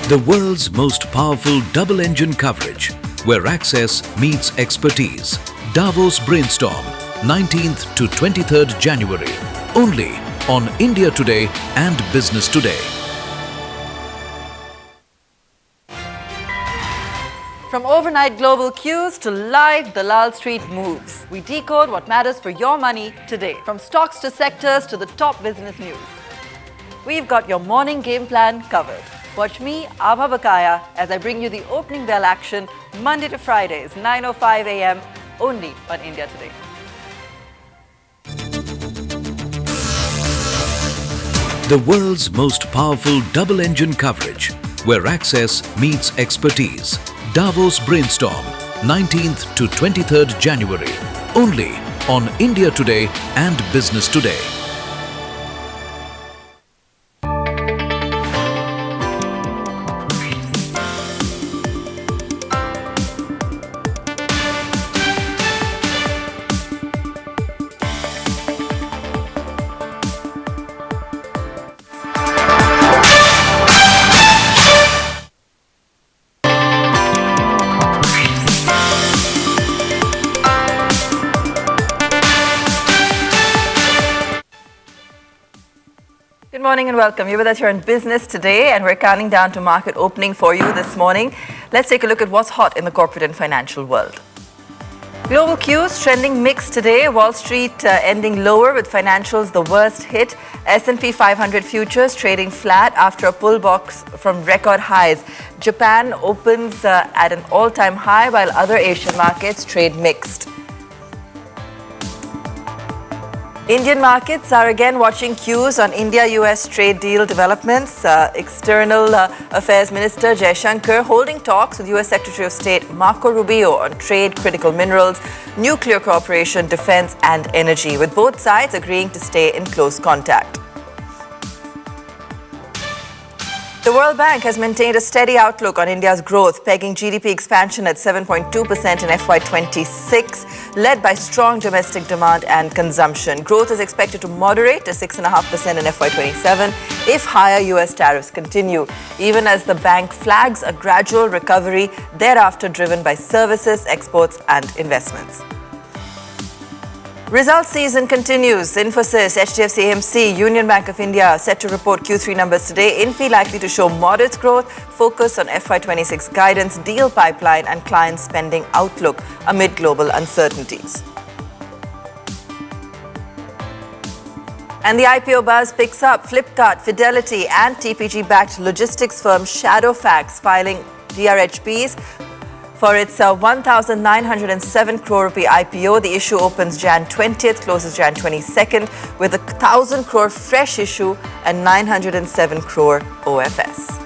The world's most powerful double-engine coverage, where access meets expertise. Davos Brainstorm, 19th to 23rd January. Only on India Today and Business Today. From overnight global cues to live Dalal Street moves, we decode what matters for your money today. From stocks to sectors to the top business news. We've got your morning game plan covered. Watch me, Aabha Bakaya, as I bring you the opening bell action Monday to Fridays, 9:05 a.m. only on India Today. The world's most powerful double-engine coverage, where access meets expertise. Davos Brainstorm, 19th to 23rd January. Only on India Today and Business Today. Good morning and welcome. You're with us here in Business Today, and we're counting down to market opening for you this morning. Let's take a look at what's hot in the corporate and financial world. Global cues trending mixed today. Wall Street ending lower with financials the worst hit. S&P 500 futures trading flat after a pullback from record highs. Japan opens at an all-time high while other Asian markets trade mixed. Indian markets are again watching cues on India-US trade deal developments. External Affairs Minister Jaishankar holding talks with US Secretary of State Marco Rubio on trade, critical minerals, nuclear cooperation, defense and energy, with both sides agreeing to stay in close contact. The World Bank has maintained a steady outlook on India's growth, pegging GDP expansion at 7.2% in FY26, led by strong domestic demand and consumption. Growth is expected to moderate to 6.5% in FY27 if higher US tariffs continue, even as the bank flags a gradual recovery thereafter driven by services, exports and investments. Results season continues. Infosys, HDFC AMC, Union Bank of India set to report Q3 numbers today. Infy likely to show modest growth, focus on FY26 guidance, deal pipeline and client spending outlook amid global uncertainties. And the IPO buzz picks up. Flipkart, Fidelity and TPG-backed logistics firm Shadowfax filing DRHPs for its 1,907 crore rupee IPO. The issue opens Jan 20th, closes Jan 22nd, with a 1,000 crore fresh issue and 907 crore OFS.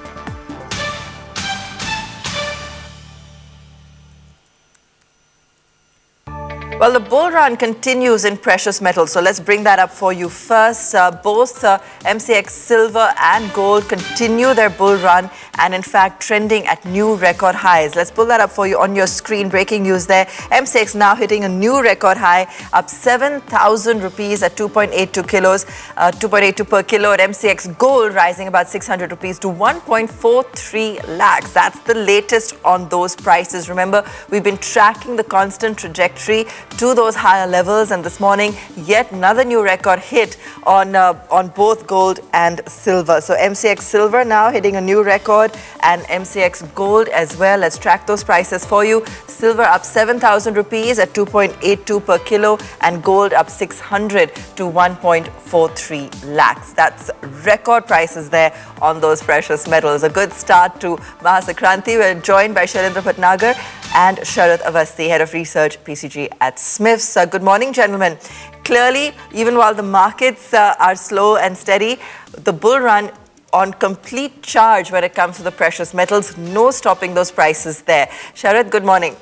Well, the bull run continues in precious metals. So let's bring that up for you first. Both MCX Silver and Gold continue their bull run and in fact trending at new record highs. Let's pull that up for you on your screen. Breaking news there. MCX now hitting a new record high, up 7,000 rupees at 2.82 kilos, 2.82 per kilo. At MCX Gold rising about 600 rupees to 1.43 lakhs. That's the latest on those prices. Remember, we've been tracking the constant trajectory to those higher levels, and this morning yet another new record hit on both gold and silver. So MCX Silver now hitting a new record and MCX Gold as well. Let's track those prices for you. Silver up 7,000 rupees at 2.82 per kilo and gold up 600 to 1.43 lakhs. That's record prices there on those precious metals. A good start to Mahasakranti. We're joined by Shailendra Bhatnagar and Sharath Avasthi, Head of Research, PCG at Smiths. Good morning, gentlemen. Clearly, even while the markets are slow and steady, the bull run on complete charge when it comes to the precious metals. No stopping those prices there. Sharath, good morning.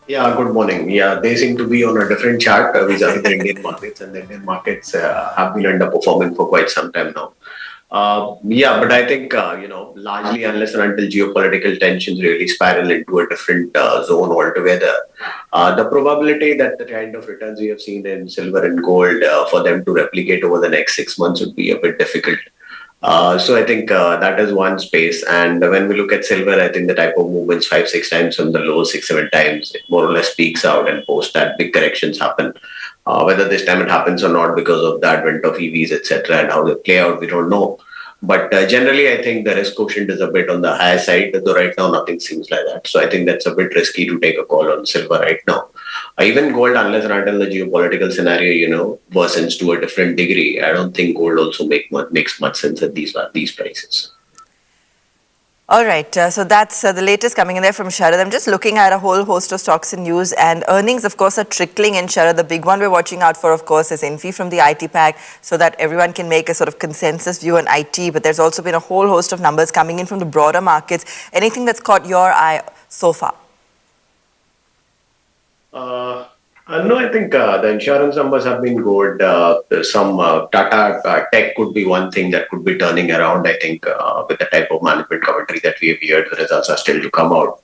Yeah, good morning. Yeah, they seem to be on a different chart vis-a-vis the Indian markets, and the Indian markets have been underperforming for quite some time now. But I think, largely unless and until geopolitical tensions really spiral into a different zone altogether, the probability that the kind of returns we have seen in silver and gold for them to replicate over the next 6 months would be a bit difficult. So I think that is one space. And when we look at silver, I think the type of movements 5-6 times from the low 6-7 times, it more or less peaks out, and post that big corrections happen. Whether this time it happens or not because of the advent of EVs, etc., and how they play out, we don't know. But generally, I think the risk quotient is a bit on the higher side, though right now nothing seems like that. So I think that's a bit risky to take a call on silver right now. Even gold, unless and until the geopolitical scenario, worsens to a different degree, I don't think gold also makes much sense at these prices. All right, so that's the latest coming in there from Sharad. I'm just looking at a whole host of stocks and news, and earnings, of course, are trickling in, Sharad. The big one we're watching out for, of course, is Infi from the IT pack, so that everyone can make a sort of consensus view on IT. But there's also been a whole host of numbers coming in from the broader markets. Anything that's caught your eye so far? No, I think the insurance numbers have been good. Some Tata Tech could be one thing that could be turning around. I think with the type of management commentary that we have heard, the results are still to come out.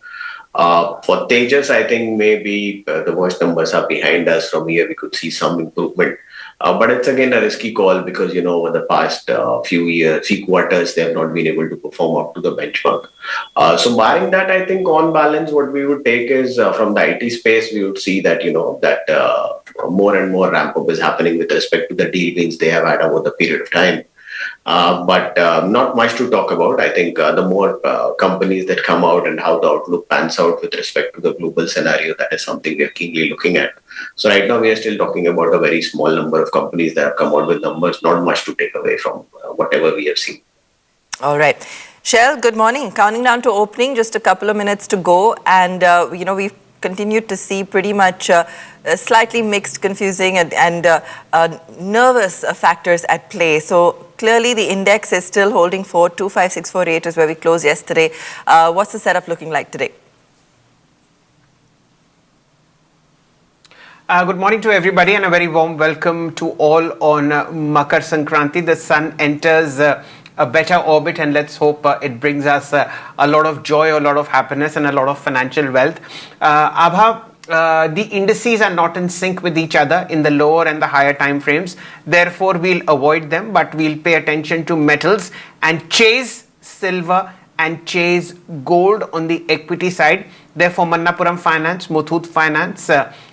For Tejas, I think maybe the worst numbers are behind us. From here, we could see some improvement. But it's again a risky call because, over the past few quarters, they have not been able to perform up to the benchmark. So barring that, I think on balance, what we would take is from the IT space, we would see that, that more and more ramp up is happening with respect to the deal wins they have had over the period of time. But not much to talk about. I think the more companies that come out and how the outlook pans out with respect to the global scenario, that is something we are keenly looking at. So right now we are still talking about a very small number of companies that have come out with numbers, not much to take away from whatever we have seen. All right. Shell, good morning. Counting down to opening, just a couple of minutes to go. And, we've continued to see pretty much slightly mixed, confusing and nervous factors at play. So clearly the index is still holding for 25648 is where we closed yesterday. What's the setup looking like today? Good morning to everybody and a very warm welcome to all on Makar Sankranti. The sun enters a better orbit, and let's hope it brings us a lot of joy, a lot of happiness and a lot of financial wealth. Aabha, the indices are not in sync with each other in the lower and the higher time frames. Therefore, we'll avoid them, but we'll pay attention to metals and chase silver and chase gold on the equity side. Therefore, Manappuram Finance, Muthoot Finance,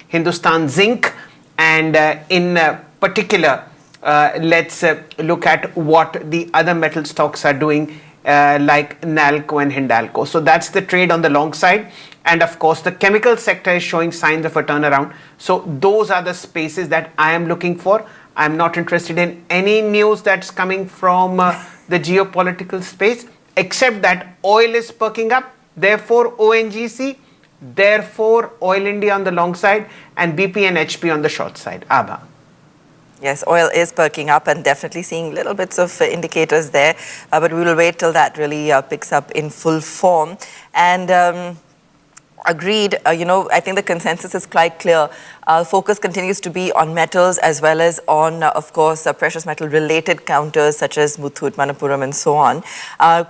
Hindustan Zinc, and in particular, let's look at what the other metal stocks are doing, like Nalco and Hindalco. So that's the trade on the long side. And of course, the chemical sector is showing signs of a turnaround. So those are the spaces that I am looking for. I'm not interested in any news that's coming from the geopolitical space, except that oil is perking up. Therefore, ONGC, therefore, Oil India on the long side, and BP and HP on the short side. Aabha. Yes, oil is perking up and definitely seeing little bits of indicators there, but we will wait till that really picks up in full form. And agreed, I think the consensus is quite clear. Focus continues to be on metals as well as on, of course, precious metal related counters such as Muthoot, Manappuram and so on.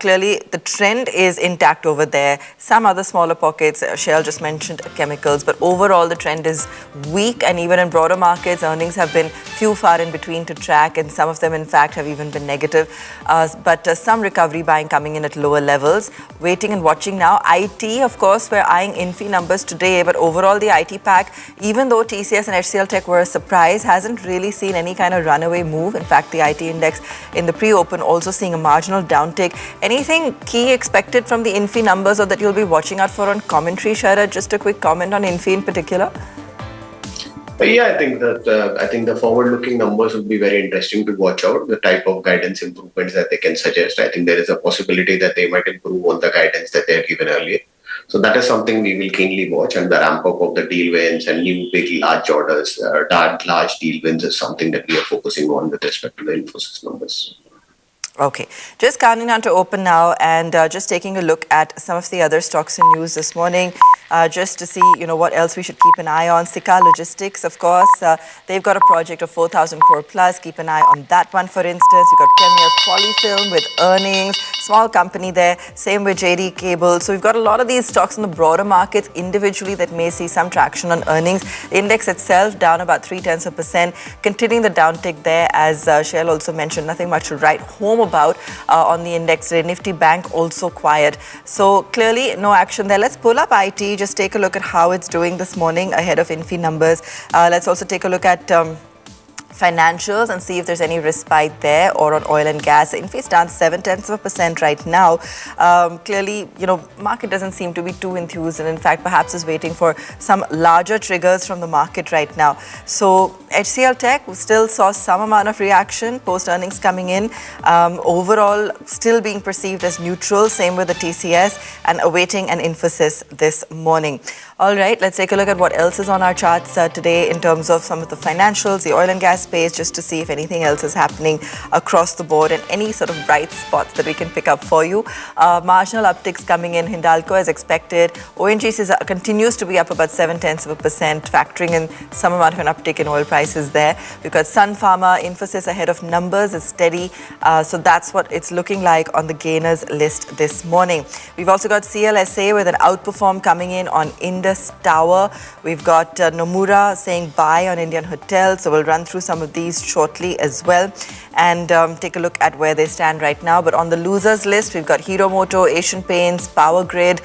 Clearly, the trend is intact over there. Some other smaller pockets, Shell just mentioned chemicals, but overall the trend is weak, and even in broader markets, earnings have been few far in between to track, and some of them in fact have even been negative. But some recovery buying coming in at lower levels. Waiting and watching now. IT, of course, we're eyeing Infi numbers today, but overall the IT pack, even though TCS and HCL Tech were a surprise, hasn't really seen any kind of runaway move. In fact, the IT index in the pre-open also seeing a marginal downtick. Anything key expected from the Infi numbers or that you'll be watching out for on commentary, Sharad? Just a quick comment on Infi in particular. Yeah, I think the forward-looking numbers would be very interesting to watch out. The type of guidance improvements that they can suggest. I think there is a possibility that they might improve on the guidance that they had given earlier. So that is something we will keenly watch, and the ramp up of the deal wins and new big large orders, large deal wins is something that we are focusing on with respect to the Infosys numbers. Okay, just counting down to open now and just taking a look at some of the other stocks and news this morning, just to see, what else we should keep an eye on. Sika Logistics, of course, they've got a project of 4,000 crore plus. Keep an eye on that one, for instance. We've got Premier Polyfilm with earnings, small company there. Same with JD Cable. So we've got a lot of these stocks in the broader markets individually that may see some traction on earnings. The index itself down about 0.3%, continuing the downtick there, as Shell also mentioned. Nothing much to write home home about on the index today. Nifty Bank also quiet. So clearly no action there. Let's pull up IT, just take a look at how it's doing this morning ahead of Infi numbers. Let's also take a look at financials and see if there's any respite there, or on oil and gas. Infi stands 0.7% right now. Clearly, market doesn't seem to be too enthused, and in fact, perhaps is waiting for some larger triggers from the market right now. So HCL Tech still saw some amount of reaction post earnings coming in. Overall, still being perceived as neutral. Same with the TCS, and awaiting an Infosys this morning. All right, let's take a look at what else is on our charts today in terms of some of the financials, the oil and gas space, just to see if anything else is happening across the board and any sort of bright spots that we can pick up for you. Marginal upticks coming in. Hindalco as expected. ONGC continues to be up about 0.7%, factoring in some amount of an uptick in oil prices there. We've got Sun Pharma, Infosys ahead of numbers is steady. So that's what it's looking like on the gainers list this morning. We've also got CLSA with an outperform coming in on Indus Tower. We've got Nomura saying buy on Indian Hotels. So we'll run through some of these shortly as well, and take a look at where they stand right now. But on the losers list, we've got Hero Moto, Asian Paints, Power Grid.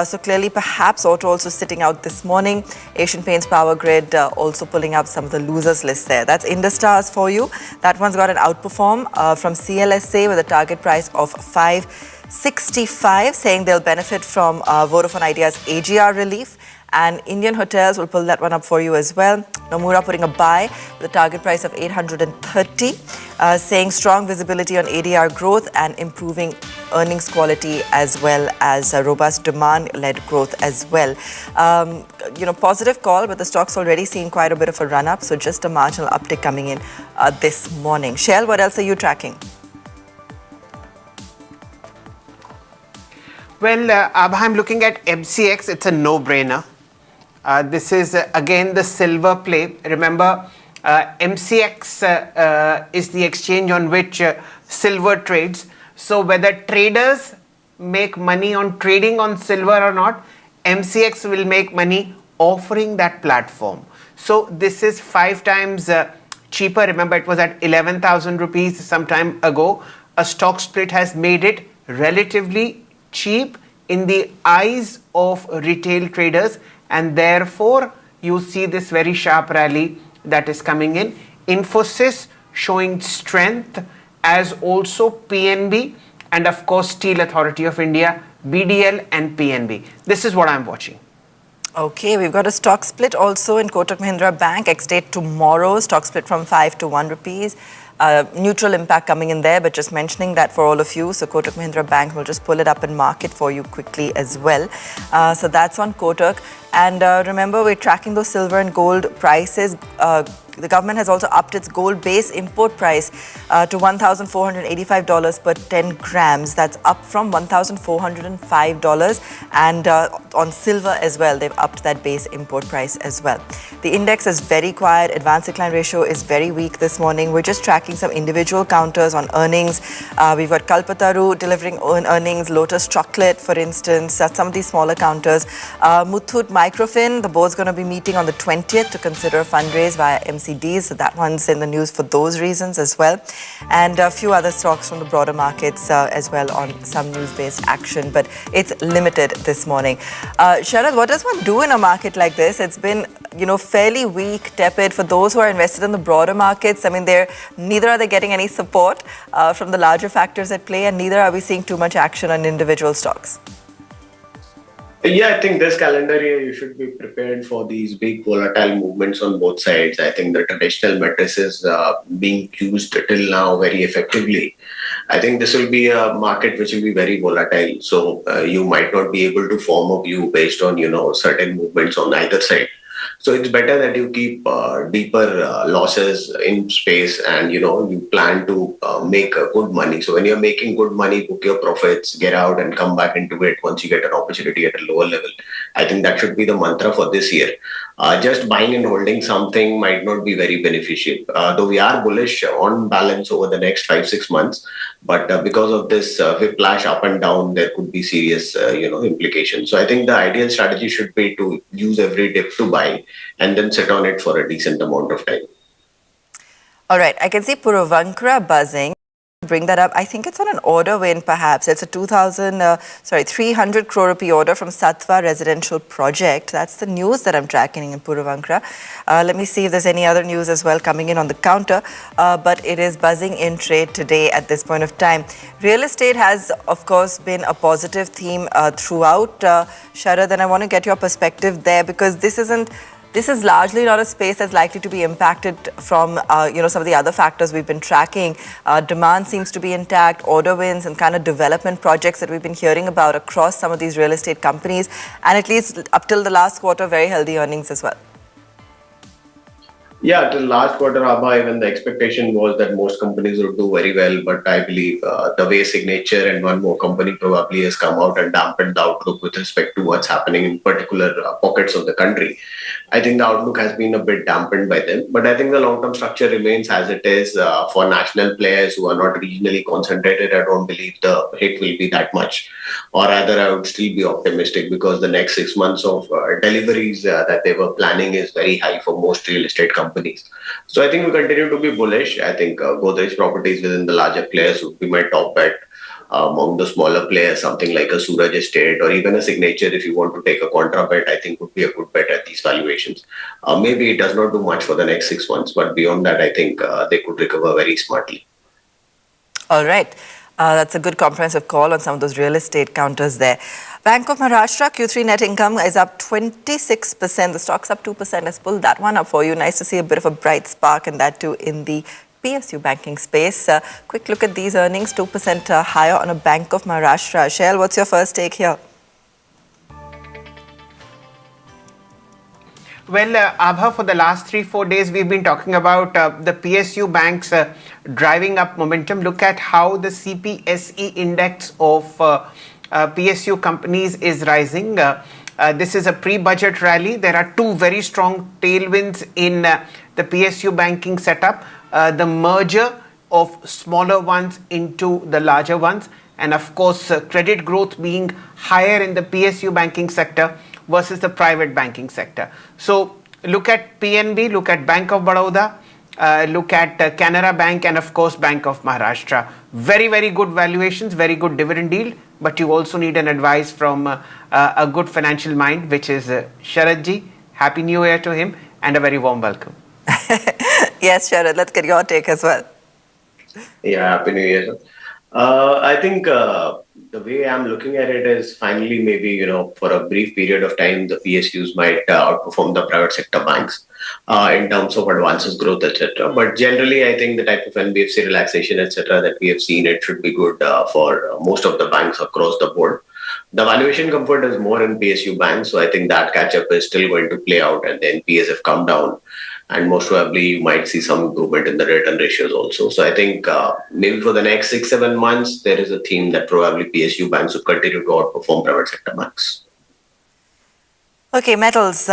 So clearly perhaps auto also sitting out this morning. Asian Paints, Power Grid also pulling up some of the losers list there. That's Industars for you. That one's got an outperform from CLSA with a target price of 565, saying they'll benefit from Vodafone Idea's AGR relief. And Indian Hotels will pull that one up for you as well. Nomura putting a buy with a target price of 830, saying strong visibility on ADR growth and improving earnings quality, as well as robust demand-led growth as well. Positive call, but the stock's already seen quite a bit of a run-up, so just a marginal uptick coming in this morning. Shell, what else are you tracking? Well, Aabha, I'm looking at MCX. It's a no-brainer. This is again the silver play. Remember, MCX is the exchange on which silver trades. So whether traders make money on trading on silver or not, MCX will make money offering that platform. So this is 5 times cheaper. Remember, it was at 11,000 rupees some time ago. A stock split has made it relatively cheap in the eyes of retail traders, and therefore you see this very sharp rally that is coming in. Infosys showing strength, as also PNB, and of course Steel Authority of India, BDL and PNB. This is what I'm watching. Okay, we've got a stock split also in Kotak Mahindra Bank. Ex-date tomorrow, stock split from 5 to 1 rupees. Neutral impact coming in there, but just mentioning that for all of you. So Kotak Mahindra Bank will just pull it up and mark it for you quickly as well. So that's on Kotak. And remember, we're tracking those silver and gold prices. The government has also upped its gold base import price to $1,485 per 10 grams. That's up from $1,405. And on silver as well, they've upped that base import price as well. The index is very quiet. Advance decline ratio is very weak this morning. We're just tracking some individual counters on earnings. We've got Kalpataru delivering earnings, Lotus Chocolate, for instance, some of these smaller counters. Muthoot Microfin, the board's going to be meeting on the 20th to consider a fundraise via MCDs. So that one's in the news for those reasons as well. And a few other stocks from the broader markets as well on some news-based action, but it's limited this morning. Sharad, what does one do in a market like this? It's been, fairly weak, tepid for those who are invested in the broader markets. I mean, neither are they getting any support from the larger factors at play, and neither are we seeing too much action on individual stocks. Yeah, I think this calendar year you should be prepared for these big volatile movements on both sides. I think the traditional matrices being used till now very effectively. I think this will be a market which will be very volatile. So you might not be able to form a view based on, certain movements on either side. So it's better that you keep deeper losses in space, and you plan to make good money. So when you're making good money, book your profits, get out and come back into it once you get an opportunity at a lower level. I think that should be the mantra for this year. Just buying and holding something might not be very beneficial, though we are bullish on balance over the next 5-6 months. But because of this whiplash up and down, there could be serious, implications. So I think the ideal strategy should be to use every dip to buy and then sit on it for a decent amount of time. All right, I can see Puravankara buzzing. bring that up. I think it's on an order win, perhaps. It's a 300 crore rupee order from Sattva Residential Project. That's the news that I'm tracking in Puravankara. Let me see if there's any other news as well coming in on the counter. But it is buzzing in trade today at this point of time. Real estate has, of course, been a positive theme throughout. Sharad, and I want to get your perspective there, because this is largely not a space that's likely to be impacted from, some of the other factors we've been tracking. Demand seems to be intact, order wins and kind of development projects that we've been hearing about across some of these real estate companies. And at least up till the last quarter, very healthy earnings as well. Yeah, till last quarter, Aabha, even the expectation was that most companies would do very well. But I believe the way Signature and one more company probably has come out and dampened the outlook with respect to what's happening in particular pockets of the country. I think the outlook has been a bit dampened by them. But I think the long-term structure remains as it is. For national players who are not regionally concentrated, I don't believe the hit will be that much. Or rather, I would still be optimistic, because the next 6 months of deliveries that they were planning is very high for most real estate companies. So I think we continue to be bullish. I think Godrej Properties within the larger players would be my top bet. Among the smaller players, something like a Suraj Estate or even a Signature, if you want to take a contra bet, I think would be a good bet at these valuations. Maybe it does not do much for the next 6 months, but beyond that, I think they could recover very smartly. All right. That's a good comprehensive call on some of those real estate counters there. Bank of Maharashtra Q3 net income is up 26%. The stock's up 2%. Let's pull that one up for you. Nice to see a bit of a bright spark, and that too in the PSU banking space. Quick look at these earnings, 2% higher on a Bank of Maharashtra. Shell, what's your first take here? Well, Aabha, for the last 3-4 days, we've been talking about the PSU banks driving up momentum. Look at how the CPSE index of PSU companies is rising. This is a pre-budget rally. There are two very strong tailwinds in the PSU banking setup. The merger of smaller ones into the larger ones, and of course credit growth being higher in the PSU banking sector versus the private banking sector. So look at PNB, look at Bank of Baroda, look at Canara Bank, and of course Bank of Maharashtra. Very, very good valuations, very good dividend yield, but you also need an advice from a good financial mind, which is Sharadji. Happy New Year to him and a very warm welcome. Yes, Sharad, let's get your take as well. Yeah, Happy New Year. I think the way I'm looking at it is finally maybe, for a brief period of time, the PSUs might outperform the private sector banks in terms of advances, growth, etc. But generally, I think the type of NBFC relaxation, etc., that we have seen, it should be good for most of the banks across the board. The valuation comfort is more in PSU banks, so I think that catch-up is still going to play out, and the NPAs have come down. And most probably you might see some improvement in the return ratios also. So I think maybe for the next 6-7 months, there is a theme that probably PSU banks will continue to outperform private sector banks. Okay, metals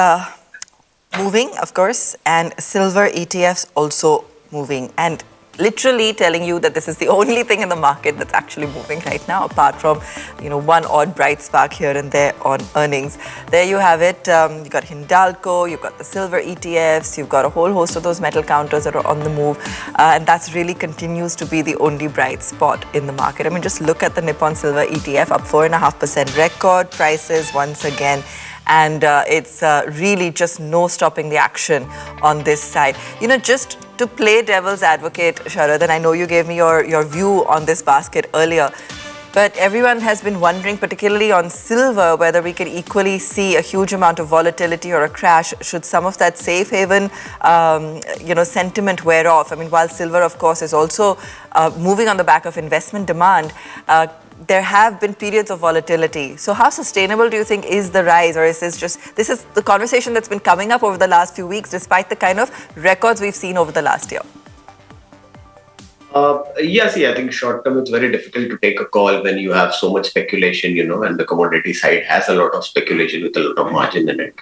moving, of course, and silver ETFs also moving. And literally telling you that this is the only thing in the market that's actually moving right now, apart from, one odd bright spark here and there on earnings. There you have it. You've got Hindalco, you've got the silver ETFs, you've got a whole host of those metal counters that are on the move. And that's really continues to be the only bright spot in the market. I mean, just look at the Nippon Silver ETF, up 4.5%, record prices once again. And it's really just no stopping the action on this side. Just to play devil's advocate, Sharad, and I know you gave me your view on this basket earlier, but everyone has been wondering, particularly on silver, whether we can equally see a huge amount of volatility or a crash should some of that safe haven, sentiment wear off. I mean, while silver, of course, is also moving on the back of investment demand, there have been periods of volatility. So how sustainable do you think is the rise, or is this is the conversation that's been coming up over the last few weeks, despite the kind of records we've seen over the last year? Yes, I think short term it's very difficult to take a call when you have so much speculation, and the commodity side has a lot of speculation with a lot of margin in it.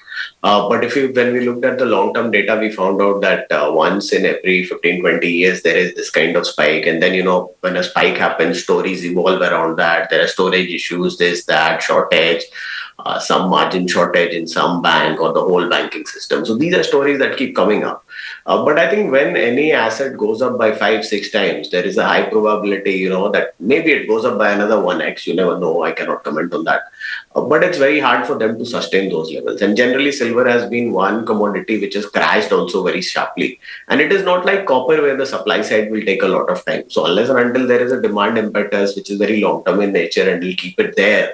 But when we looked at the long term data, we found out that once in every 15-20 years there is this kind of spike, and then when a spike happens, stories evolve around that. There are storage issues, this, that, shortage. some margin shortage in some bank or the whole banking system. So these are stories that keep coming up. But I think when any asset goes up by 5-6 times, there is a high probability, that maybe it goes up by another 1x. You never know. I cannot comment on that. But it's very hard for them to sustain those levels. And generally, silver has been one commodity which has crashed also very sharply. And it is not like copper where the supply side will take a lot of time. So unless and until there is a demand impetus which is very long term in nature and will keep it there,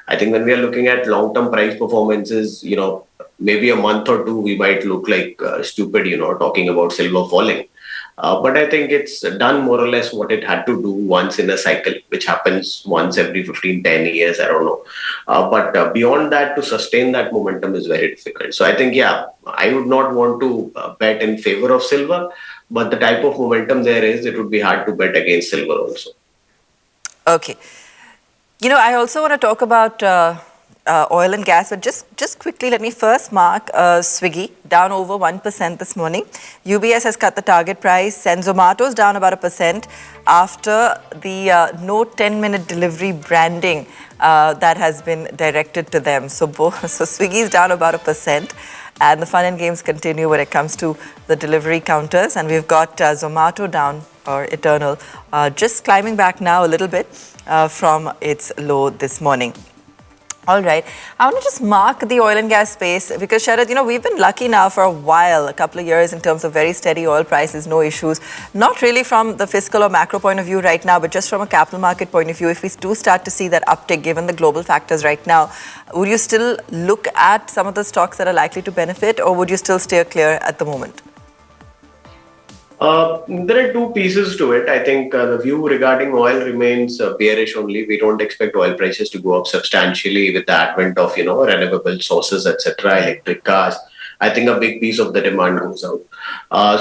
I think when we are looking at long term price performances, maybe a month or two we might look like stupid, talking about silver falling. But I think it's done more or less what it had to do once in a cycle, which happens once every 15, 10 years, I don't know. But beyond that, to sustain that momentum is very difficult. So I think, yeah, I would not want to bet in favor of silver, but the type of momentum there is, it would be hard to bet against silver also. Okay. I also want to talk about oil and gas, but just quickly, let me first mark Swiggy, down over 1% this morning. UBS has cut the target price, and Zomato's down about 1% after the no 10-minute delivery branding that has been directed to them. So Swiggy's down about 1%. And the fun and games continue when it comes to the delivery counters. And we've got Zomato down, or Eternal, just climbing back now a little bit from its low this morning. All right. I want to just mark the oil and gas space because, Sharad, we've been lucky now for a while, a couple of years in terms of very steady oil prices, no issues. Not really from the fiscal or macro point of view right now, but just from a capital market point of view. If we do start to see that uptick, given the global factors right now, would you still look at some of the stocks that are likely to benefit, or would you still steer clear at the moment? There are two pieces to it. I think the view regarding oil remains bearish only. We don't expect oil prices to go up substantially with the advent of, renewable sources, etc., electric cars. I think a big piece of the demand goes out.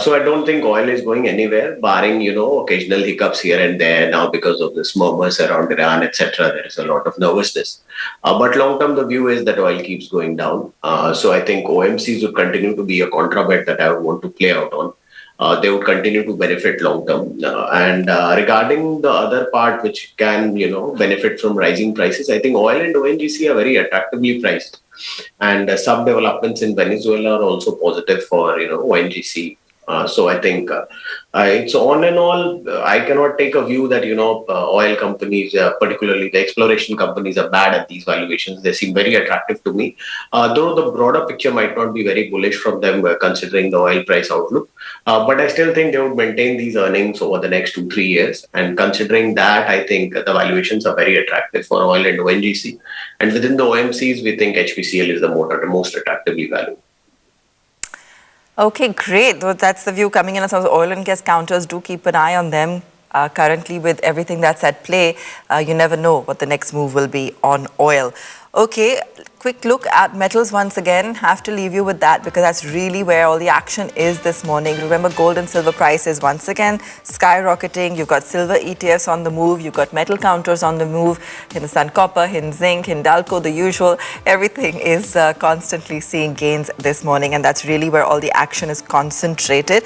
So I don't think oil is going anywhere, barring, occasional hiccups here and there now because of this murmurs around Iran, etc. There is a lot of nervousness. But long term, the view is that oil keeps going down. So I think OMCs would continue to be a contra bet that I would want to play out on. They would continue to benefit long term. And regarding the other part, which can, benefit from rising prices, I think oil and ONGC are very attractively priced. And some developments in Venezuela are also positive for, ONGC. So I think it's on and all. I cannot take a view that, oil companies, particularly the exploration companies, are bad at these valuations. They seem very attractive to me. Though the broader picture might not be very bullish from them considering the oil price outlook. But I still think they would maintain these earnings over the next 2-3 years. And considering that, I think the valuations are very attractive for oil and ONGC. And within the OMCs, we think HPCL is the most attractively valued. Okay, great. Well, that's the view coming in as oil and gas counters. Do keep an eye on them. Currently, with everything that's at play, you never know what the next move will be on oil. Okay, quick look at metals once again. Have to leave you with that because that's really where all the action is this morning. Remember, gold and silver prices once again skyrocketing. You've got silver ETFs on the move. You've got metal counters on the move. Hindustan Copper, Hind Zinc, Hindalco, the usual. Everything is constantly seeing gains this morning, and that's really where all the action is concentrated.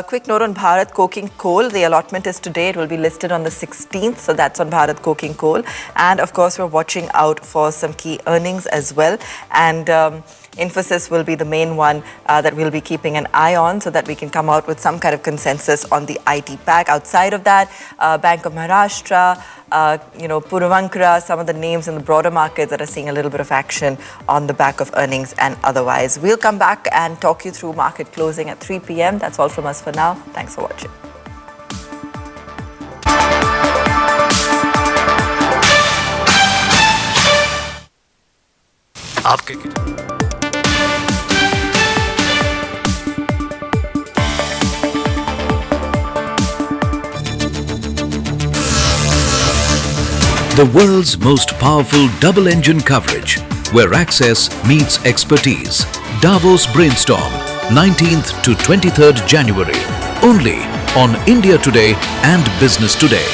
Quick note on Bharat Coking Coal. The allotment is today. It will be listed on the 16th. So that's on Bharat Coking Coal. And of course, we're watching out for some key earnings as well, and Infosys will be the main one that we'll be keeping an eye on so that we can come out with some kind of consensus on the IT pack. Outside of that, Bank of Maharashtra, Puravankara, some of the names in the broader markets that are seeing a little bit of action on the back of earnings and otherwise. We'll come back and talk you through market closing at 3 p.m. That's all from us for now. Thanks for watching. The world's most powerful double-engine coverage, where access meets expertise. Davos Brainstorm, 19th to 23rd January. Only on India Today and Business Today.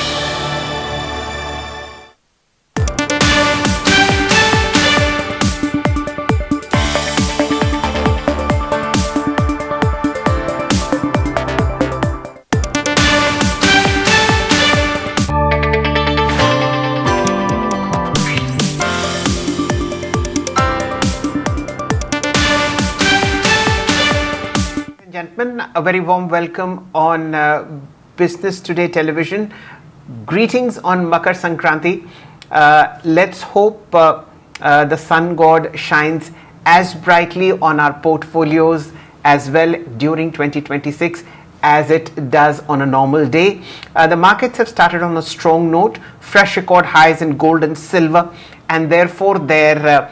gentlemen, a very warm welcome on Business Today television. Greetings on Makar Sankranti. Let's hope the sun god shines as brightly on our portfolios as well during 2026 as it does on a normal day. The markets have started on a strong note, fresh record highs in gold and silver, and therefore their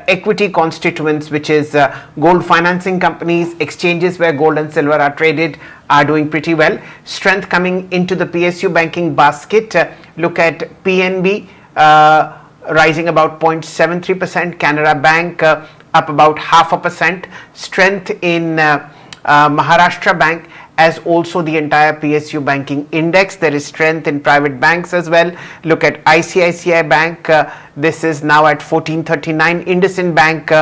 equity constituents, which is gold financing companies, exchanges where gold and silver are traded, are doing pretty well. Strength coming into the PSU banking basket. Look at PNB rising about 0.73%, Canara Bank up about 0.5%. Strength in Maharashtra Bank, as also the entire PSU banking index. There is strength in private banks as well. Look at ICICI Bank. This is now at 1439. IndusInd Bank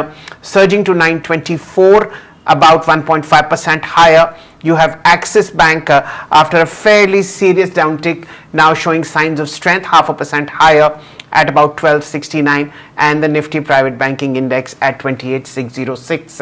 surging to 924, about 1.5% higher. You have Axis Bank after a fairly serious downtick, now showing signs of strength, 0.5% higher at about 1269, and the Nifty Private Banking Index at 28606.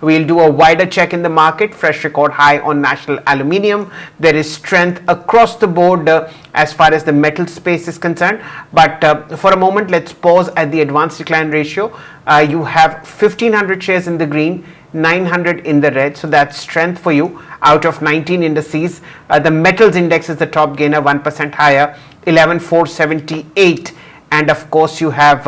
We'll do a wider check in the market. Fresh record high on National Aluminium. There is strength across the board as far as the metal space is concerned. But for a moment, let's pause at the advanced decline ratio. You have 1500 shares in the green, 900 in the red, so that's strength for you out of 19 indices. The metals index is the top gainer, 1% higher, 11478. And of course, you have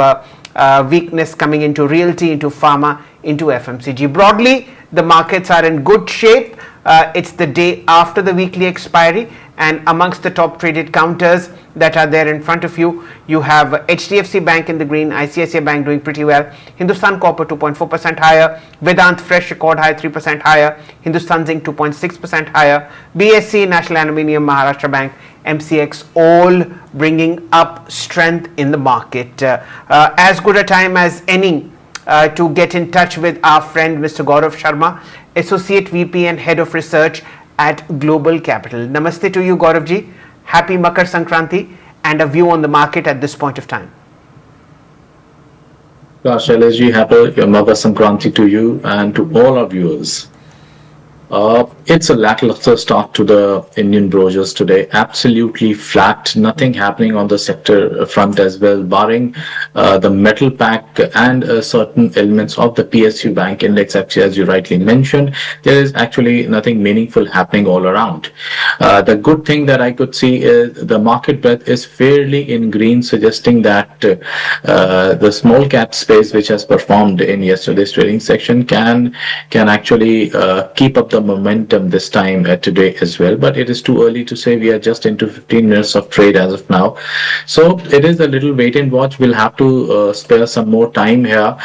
weakness coming into realty, into pharma, into FMCG. Broadly, the markets are in good shape. It's the day after the weekly expiry, and amongst the top traded counters that are there in front of you, you have HDFC Bank in the green, ICICI Bank doing pretty well, Hindustan Copper 2.4% higher, Vedant fresh record high 3% higher, Hindustan Zinc 2.6% higher, BSC, National Aluminium, Maharashtra Bank, MCX all bringing up strength in the market. As good a time as any to get in touch with our friend Mr. Gaurav Sharma, Associate VP and Head of Research at Global Capital. Namaste to you, Gaurav ji. Happy Makar Sankranti, and a view on the market at this point of time. Shailesh ji, happy Makar Sankranti to you and to all our viewers. It's a lackluster start to the Indian brokers today. Absolutely flat, nothing happening on the sector front as well, barring the metal pack and certain elements of the PSU bank index. Actually, as you rightly mentioned, there is actually nothing meaningful happening all around. The good thing that I could see is the market breadth is fairly in green, suggesting that the small cap space, which has performed in yesterday's trading section, can actually keep up the momentum this time today as well. But it is too early to say. We are just into 15 minutes of trade as of now, so it is a little wait and watch. We'll have to spare some more time here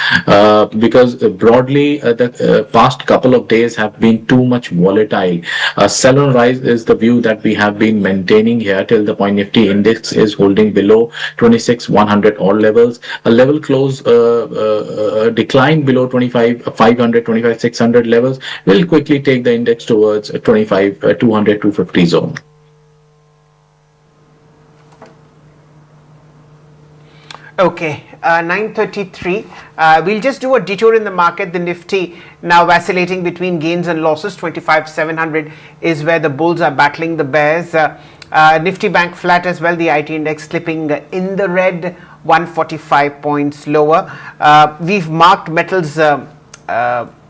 because broadly the past couple of days have been too much volatile. Sell on rise is the view that we have been maintaining here till the point Nifty index is holding below 26,100 all levels. A level close decline below 25,500, 25,600 levels will quickly take the index towards 25,200, 250 zone. Okay, 9:33. We'll just do a detour in the market. The Nifty now vacillating between gains and losses. 25,700 is where the bulls are battling the bears. Nifty Bank flat as well. The IT index slipping in the red, 145 points lower. We've marked metals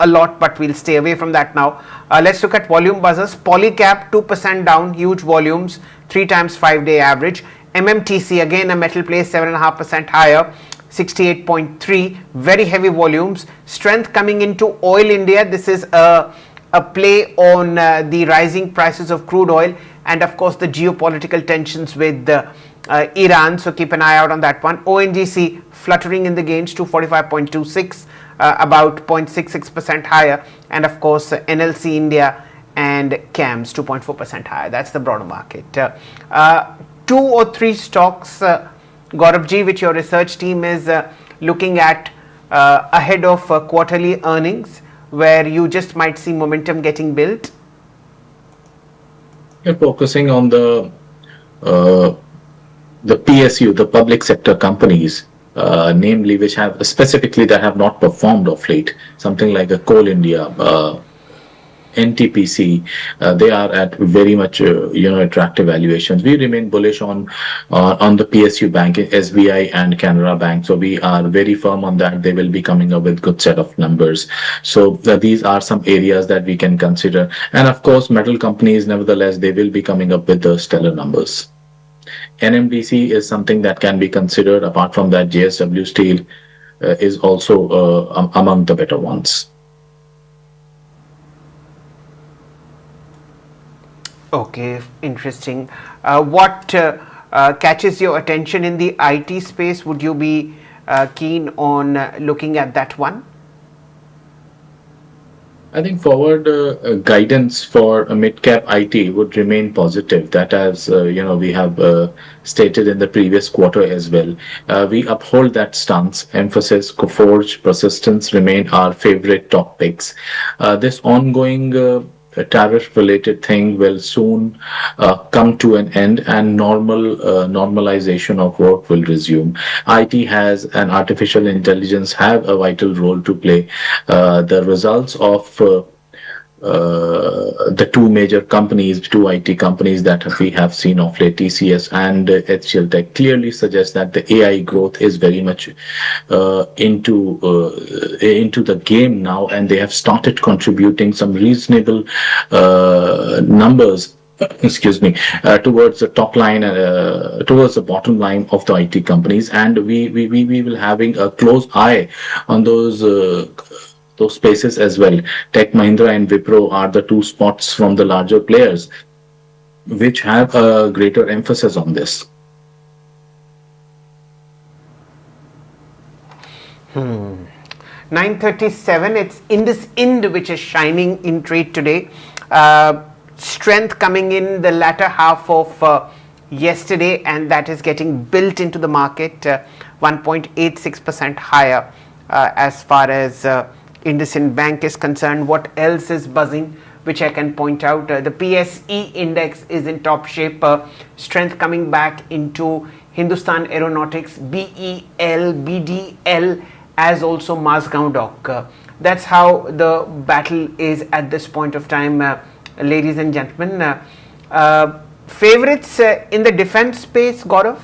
a lot, but we'll stay away from that now. Let's look at volume buzzers. Polycap 2% down, huge volumes, 3 times 5-day average. MMTC, again a metal play, 7.5% higher, 68.3, very heavy volumes. Strength coming into Oil India. This is a play on the rising prices of crude oil and of course the geopolitical tensions with Iran, so keep an eye out on that one. ONGC fluttering in the gains, 245.26, about 0.66% higher, and of course NLC India and CAMS 2.4% higher. That's the broader market. 2 or 3 stocks, Gaurav ji, which your research team is looking at ahead of quarterly earnings, where you just might see momentum getting built? You're focusing on the PSU, the public sector companies, namely which have specifically that have not performed of late, something like a Coal India, NTPC, they are at very much attractive valuations. We remain bullish on the PSU Bank, SBI, and Canara Bank. So we are very firm on that. They will be coming up with good set of numbers. So these are some areas that we can consider. And of course, metal companies, nevertheless, they will be coming up with the stellar numbers. NMDC is something that can be considered. Apart from that, JSW Steel is also among the better ones. Okay, interesting. What catches your attention in the IT space? Would you be keen on looking at that one? I think forward guidance for a mid-cap IT would remain positive. That, as we have stated in the previous quarter as well. We uphold that stance. Emphasis, Coforge, persistence remain our favorite top picks. This ongoing tariff-related thing will soon come to an end, and normalization of work will resume. IT has and artificial intelligence have a vital role to play. The results of the two major companies, two IT companies that we have seen of late, TCS and HCL Tech, clearly suggest that the AI growth is very much into the game now, and they have started contributing some reasonable numbers. Excuse me, towards the top line, towards the bottom line of the IT companies, and we will having a close eye on those spaces as well. Tech Mahindra and Wipro are the two spots from the larger players which have a greater emphasis on this. 9:37. It's Indus Ind which is shining in trade today. Strength coming in the latter half of yesterday, and that is getting built into the market. 1.86% higher as far as Indus Ind Bank is concerned. What else is buzzing, which I can point out? The PSE index is in top shape. Strength coming back into Hindustan Aeronautics, BEL, BDL, as also Mazgaon Dock. That's how the battle is at this point of time, ladies and gentlemen. Favorites in the defense space, Gaurav?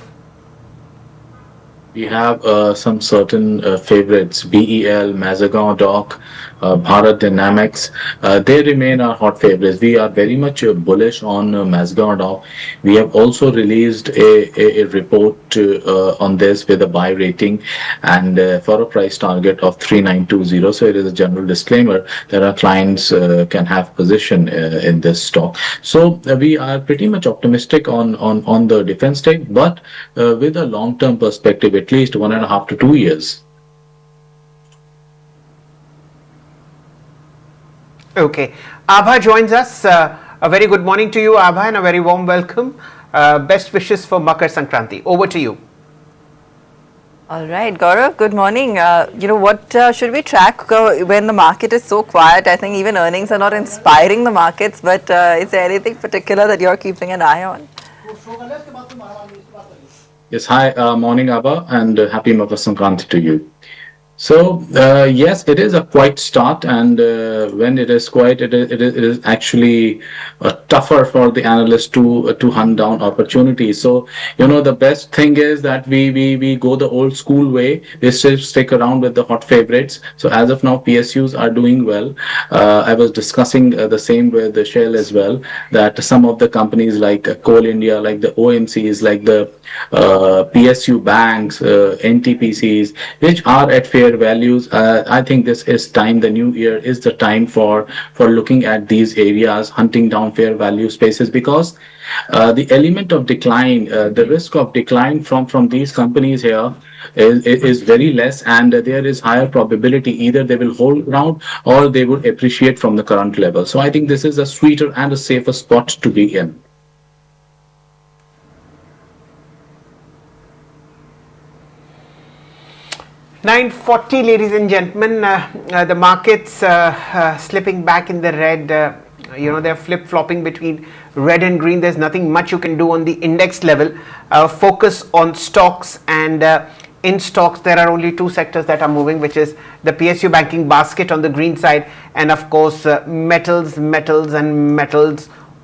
We have some certain favorites: BEL, Mazagaon Dock, Bharat Dynamics. They remain our hot favorites. We are very much bullish on Mazagaon Dock. We have also released a report on this with a buy rating and for a price target of 3920. So it is a general disclaimer that our clients can have position in this stock. So we are pretty much optimistic on the defense tech, but with a long-term perspective, at least 1.5 to 2 years. Okay. Aabha joins us. A very good morning to you, Aabha, and a very warm welcome. Best wishes for Makar Sankranti. Over to you. All right, Gaurav, good morning. What should we track when the market is so quiet? I think even earnings are not inspiring the markets, but is there anything particular that you're keeping an eye on? Yes, hi, morning Aabha, and happy Makar Sankranti to you. So yes, it is a quiet start, and when it is quiet, it is actually tougher for the analysts to hunt down opportunities. So the best thing is that we go the old school way. We still stick around with the hot favorites. So as of now, PSUs are doing well. I was discussing the same with the Shell as well, that some of the companies like Coal India, like the OMCs, like the PSU banks, NTPCs, which are at fair values. I think this is time. The new year is the time for looking at these areas, hunting down fair value spaces, because the element of decline, the risk of decline from these companies here is very less, and there is higher probability either they will hold ground or they would appreciate from the current level. So I think this is a sweeter and a safer spot to be in. 9:40, ladies and gentlemen. The markets slipping back in the red. They're flip-flopping between red and green. There's nothing much you can do on the index level. Focus on stocks and in stocks, there are only two sectors that are moving, which is the PSU banking basket on the green side, and of course metals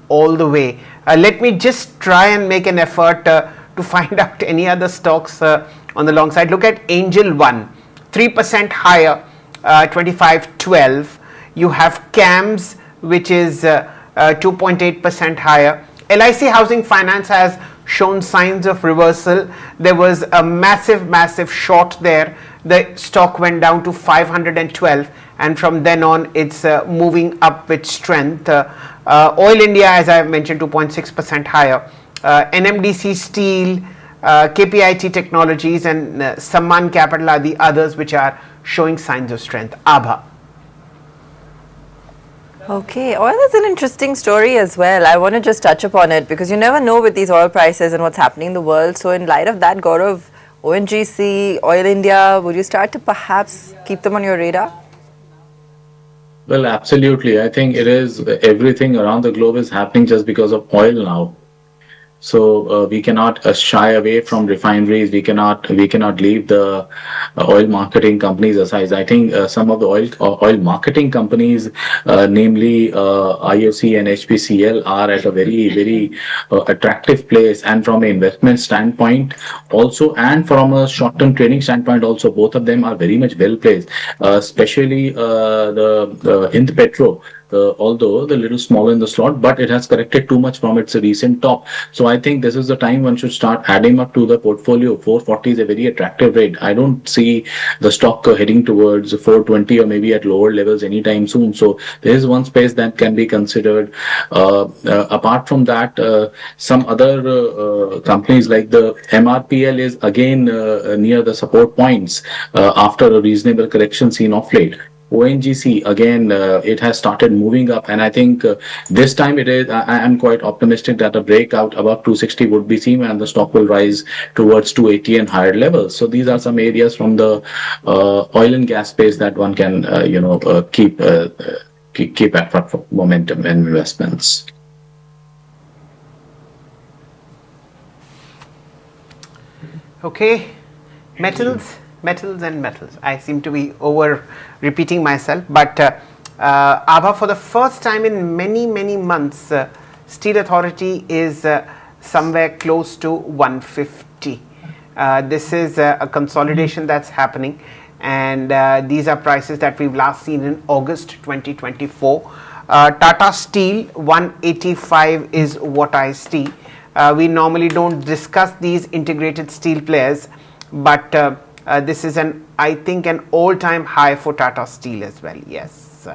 all the way. Let me just try and make an effort to find out any other stocks on the long side. Look at Angel One, 3% higher, 25.12. You have CAMS, which is 2.8% higher. LIC Housing Finance has shown signs of reversal. There was a massive short there. The stock went down to 512, and from then on it's moving up with strength. Oil India, as I have mentioned, 2.6% higher. NMDC Steel, KPIT Technologies, and Samman Capital are the others which are showing signs of strength. Aabha. Okay, oil is an interesting story as well. I want to just touch upon it because you never know with these oil prices and what's happening in the world. So in light of that, Gaurav, ONGC, Oil India, would you start to perhaps keep them on your radar? Well, absolutely. I think it is everything around the globe is happening just because of oil now. So we cannot shy away from refineries. We cannot leave the oil marketing companies aside. I think some of the oil marketing companies, namely IOC and HPCL, are at a very attractive place. And from an investment standpoint, also, and from a short-term trading standpoint, also, both of them are very much well placed. Especially the Hind Petro. Although the little smaller in the slot, but it has corrected too much from its recent top. So I think this is the time one should start adding up to the portfolio. 440 is a very attractive rate. I don't see the stock heading towards 420 or maybe at lower levels anytime soon. So there is one space that can be considered. Apart from that, some other companies like the MRPL is again near the support points after a reasonable correction seen of late. ONGC, again, it has started moving up, and I think this time I am quite optimistic that a breakout above 260 would be seen, and the stock will rise towards 280 and higher levels. So these are some areas from the oil and gas space that one can keep at for momentum and investments. Okay, metals. I seem to be over repeating myself, but Aabha, for the first time in many months, Steel Authority is somewhere close to 150. This is a consolidation that's happening, and these are prices that we've last seen in August 2024. Tata Steel 185 is what I see. We normally don't discuss these integrated steel players, but this is I think an all-time high for Tata Steel as well. Yes,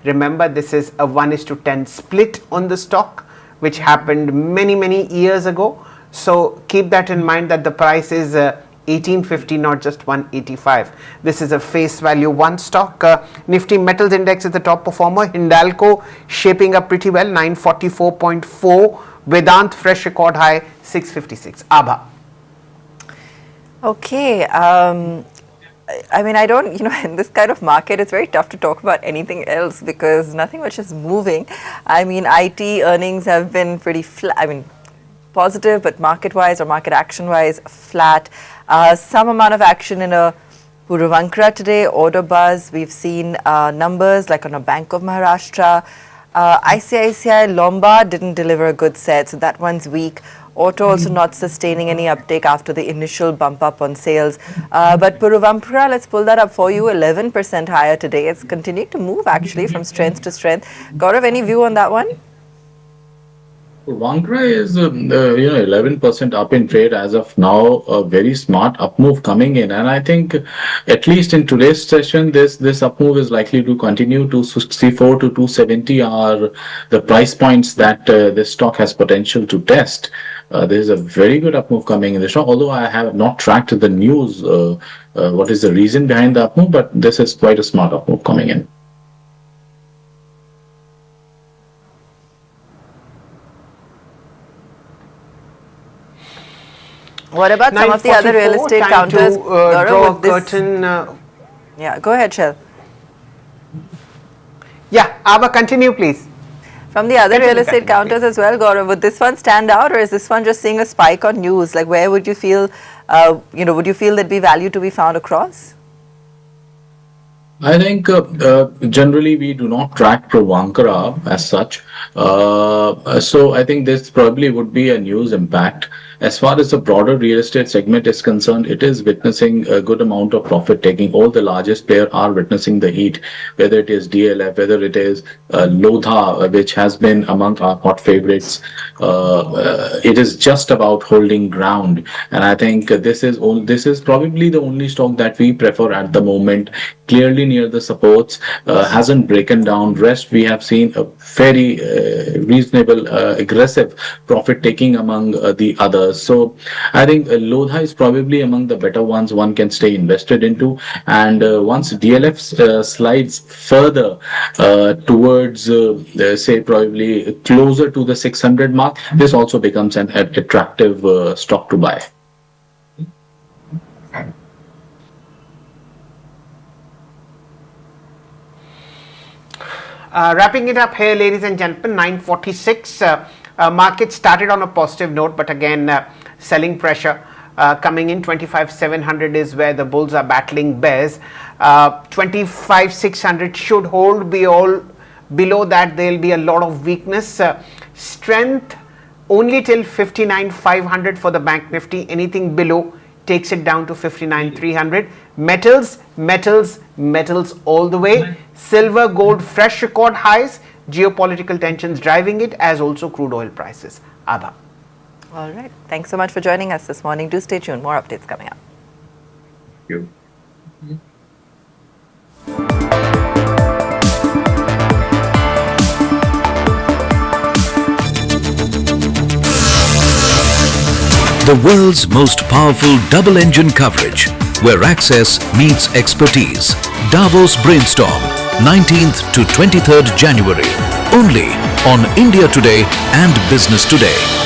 remember, this is a 1:10 split on the stock, which happened many years ago. So keep that in mind, that the price is 1850, not just 185. This is a face value one stock. Nifty Metals Index is the top performer. Hindalco shaping up pretty well, 944.4. Vedant fresh record high, 656. Aabha. Okay, I mean, I don't, in this kind of market, it's very tough to talk about anything else because nothing much is moving. I mean, IT earnings have been pretty flat, positive, but market-wise or market action-wise, flat. Some amount of action in a Puravankara today, order buzz. We've seen numbers like on a Bank of Maharashtra. ICICI Lombard didn't deliver a good set, so that one's weak. Auto also not sustaining any uptake after the initial bump up on sales. But Puravankara, let's pull that up for you, 11% higher today. It's continuing to move actually from strength to strength. Gaurav, any view on that one? Puravankara is 11% up in trade as of now. A very smart up move coming in, and I think at least in today's session, this up move is likely to continue. 264 to 270 are the price points that this stock has potential to test. There is a very good up move coming in the stock, although I have not tracked the news. What is the reason behind the up move? But this is quite a smart up move coming in. What about some of the other real estate counters? Draw a curtain. Yeah, go ahead, Shell. Yeah, Aabha, continue, please. From the other real estate counters as well, Gaurav, would this one stand out, or is this one just seeing a spike on news? Like, where would you feel, would you feel there'd be value to be found across? I think generally we do not track Pravankara as such. So I think this probably would be a news impact. As far as the broader real estate segment is concerned, it is witnessing a good amount of profit taking. All the largest players are witnessing the heat, whether it is DLF, whether it is Lodha, which has been among our hot favorites. It is just about holding ground, and I think this is probably the only stock that we prefer at the moment. Clearly near the supports, hasn't broken down. Rest we have seen a very reasonable, aggressive profit taking among the others. So I think Lodha is probably among the better ones one can stay invested into. And once DLF slides further towards, say, probably closer to the 600 mark, this also becomes an attractive stock to buy. Wrapping it up here, ladies and gentlemen, 9:46. Market started on a positive note, but again, selling pressure coming in. 25,700 is where the bulls are battling bears. 25,600 should hold. Below that, there will be a lot of weakness. Strength only till 59,500 for the Bank Nifty. Anything below takes it down to 59,300. Metals all the way. Silver, gold, fresh record highs. Geopolitical tensions driving it, as also crude oil prices. Aabha. All right. Thanks so much for joining us this morning. Do stay tuned. More updates coming up. Thank you. The world's most powerful double-engine coverage, where access meets expertise. Davos Brainstorm, 19th to 23rd January. Only on India Today and Business Today.